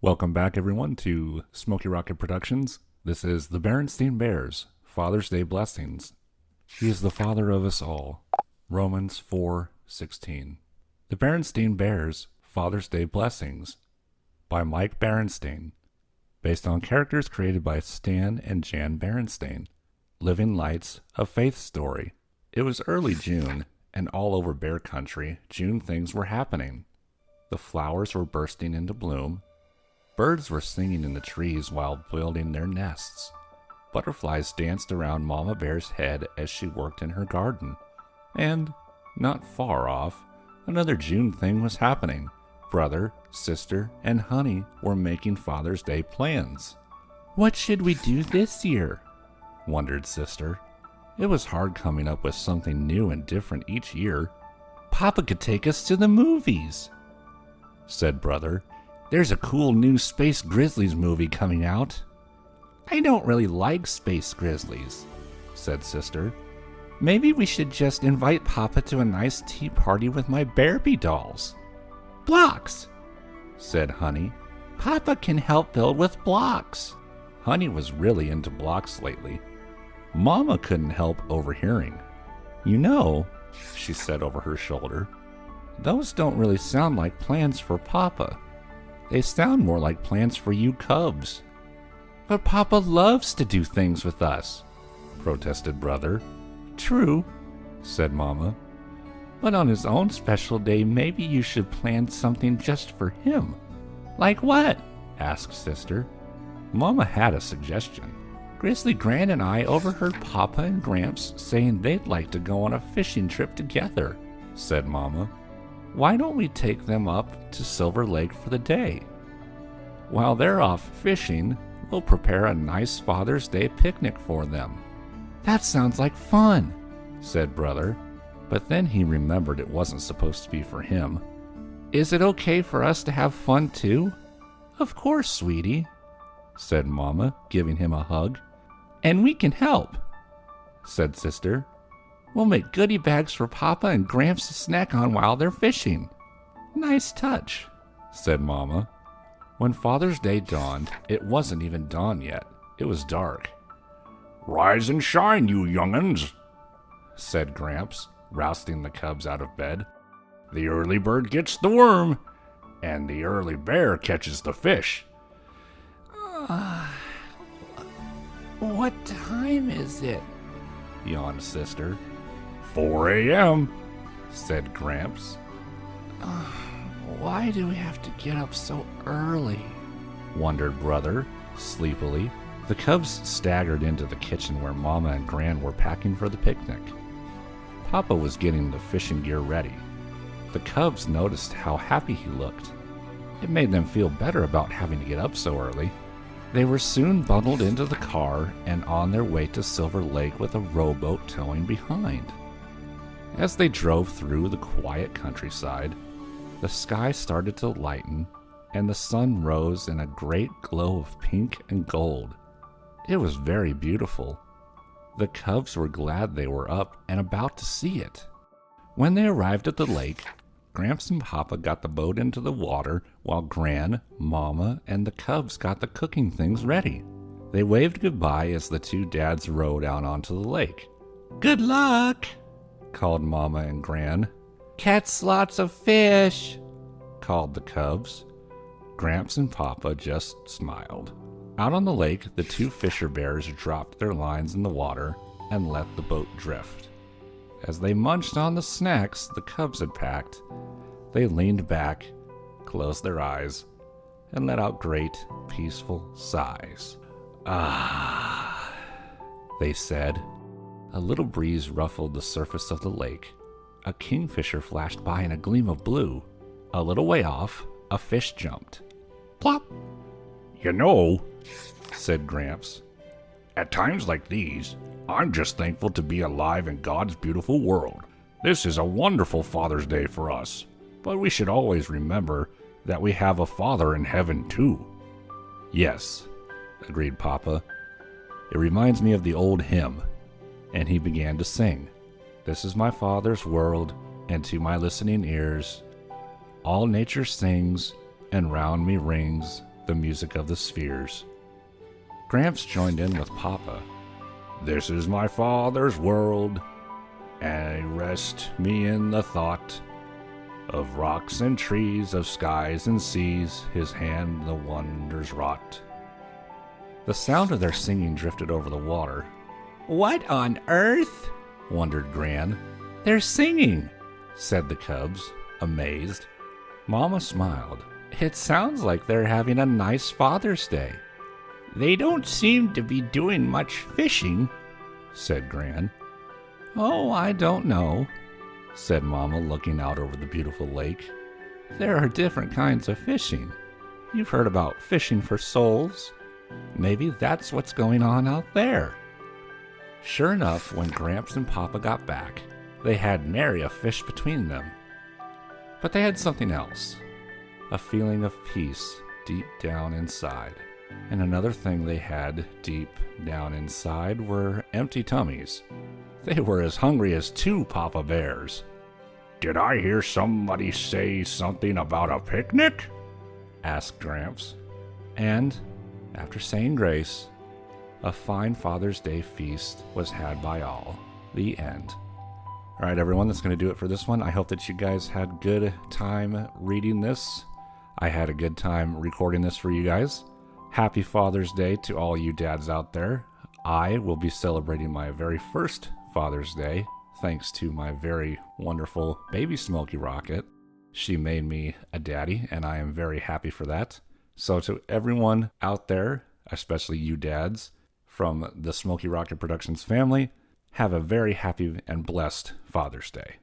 Welcome back, everyone, to Smoky Rocket Productions. This is the Berenstein Bears, Father's Day Blessings. He is the father of us all. Romans 4:16. The Berenstein Bears, Father's Day Blessings, by Mike Berenstein, based on characters created by Stan and Jan Berenstein. Living Lights, a Faith Story. It was early June, and all over Bear Country, June things were happening. The flowers were bursting into bloom. Birds were singing in the trees while building their nests. Butterflies danced around Mama Bear's head as she worked in her garden. And, not far off, another June thing was happening. Brother, sister, and Honey were making Father's Day plans. "What should we do this year?" wondered Sister. It was hard coming up with something new and different each year. "Papa could take us to the movies," said Brother. "There's a cool new Space Grizzlies movie coming out." "I don't really like Space Grizzlies," said Sister. "Maybe we should just invite Papa to a nice tea party with my Barbie dolls." "Blocks," said Honey. "Papa can help build with blocks." Honey was really into blocks lately. Mama couldn't help overhearing. "You know," she said over her shoulder, "those don't really sound like plans for Papa. They sound more like plans for you cubs." "But Papa loves to do things with us," protested Brother. "True," said Mama. "But on his own special day, maybe you should plan something just for him." "Like what?" asked Sister. Mama had a suggestion. "Grizzly Gran and I overheard Papa and Gramps saying they'd like to go on a fishing trip together," said Mama. "Why don't we take them up to Silver Lake for the day? While they're off fishing, we'll prepare a nice Father's Day picnic for them." "That sounds like fun," said Brother, but then he remembered it wasn't supposed to be for him. "Is it okay for us to have fun too?" "Of course, sweetie," said Mama, giving him a hug. "And we can help," said Sister. "We'll make goodie bags for Papa and Gramps to snack on while they're fishing." "Nice touch," said Mama. When Father's Day dawned, it wasn't even dawn yet. It was dark. "Rise and shine, you young'uns," said Gramps, rousting the cubs out of bed. "The early bird gets the worm, and the early bear catches the fish." What time is it?" yawned Sister. 4 a.m., said Gramps. Why do we have to get up so early?" wondered Brother, sleepily. The cubs staggered into the kitchen where Mama and Gran were packing for the picnic. Papa was getting the fishing gear ready. The cubs noticed how happy he looked. It made them feel better about having to get up so early. They were soon bundled into the car and on their way to Silver Lake with a rowboat towing behind. As they drove through the quiet countryside, the sky started to lighten and the sun rose in a great glow of pink and gold. It was very beautiful. The cubs were glad they were up and about to see it. When they arrived at the lake, Gramps and Papa got the boat into the water while Gran, Mama, and the cubs got the cooking things ready. They waved goodbye as the two dads rowed out onto the lake. "Good luck," called Mama and Gran. "Catch lots of fish," called the cubs. Gramps and Papa just smiled. Out on the lake, the two fisher bears dropped their lines in the water and let the boat drift. As they munched on the snacks the cubs had packed, they leaned back, closed their eyes, and let out great, peaceful sighs. "Ah," they said. A little breeze ruffled the surface of the lake. A kingfisher flashed by in a gleam of blue. A little way off, a fish jumped. Plop! "You know," said Gramps, "at times like these, I'm just thankful to be alive in God's beautiful world. This is a wonderful Father's Day for us, but we should always remember that we have a Father in heaven too." "Yes," agreed Papa. "It reminds me of the old hymn," and he began to sing. "This is my Father's world, and to my listening ears, all nature sings, and round me rings the music of the spheres. Gramps joined in with Papa. This is my father's world, and I rest me in the thought of rocks and trees, of skies and seas, his hand the wonders wrought. The sound of their singing drifted over the water. What on earth? Wondered Gran. They're singing, Said the cubs, amazed. Mama smiled. It sounds like they're having a nice Father's Day. They don't seem to be doing much fishing, Said Gran. Oh, I don't know, Said Mama, looking out over the beautiful lake. There are different kinds of fishing. You've heard about fishing for souls. Maybe that's what's going on out there. Sure enough, when Gramps and Papa got back, they had nary a fish between them. But they had something else, a feeling of peace deep down inside. And another thing they had deep down inside were empty tummies. They were as hungry as two Papa Bears. Did I hear somebody say something about a picnic? Asked Gramps. And, after saying grace, a fine Father's Day feast was had by all. The end. All right, everyone, that's going to do it for this one. I hope that you guys had good time reading this. I had a good time recording this for you guys. Happy Father's Day to all you dads out there. I will be celebrating my very first Father's Day, thanks to my very wonderful baby Smokey Rocket. She made me a daddy, and I am very happy for that. So to everyone out there, especially you dads, from the Smokey Rocket Productions family, have a very happy and blessed Father's Day.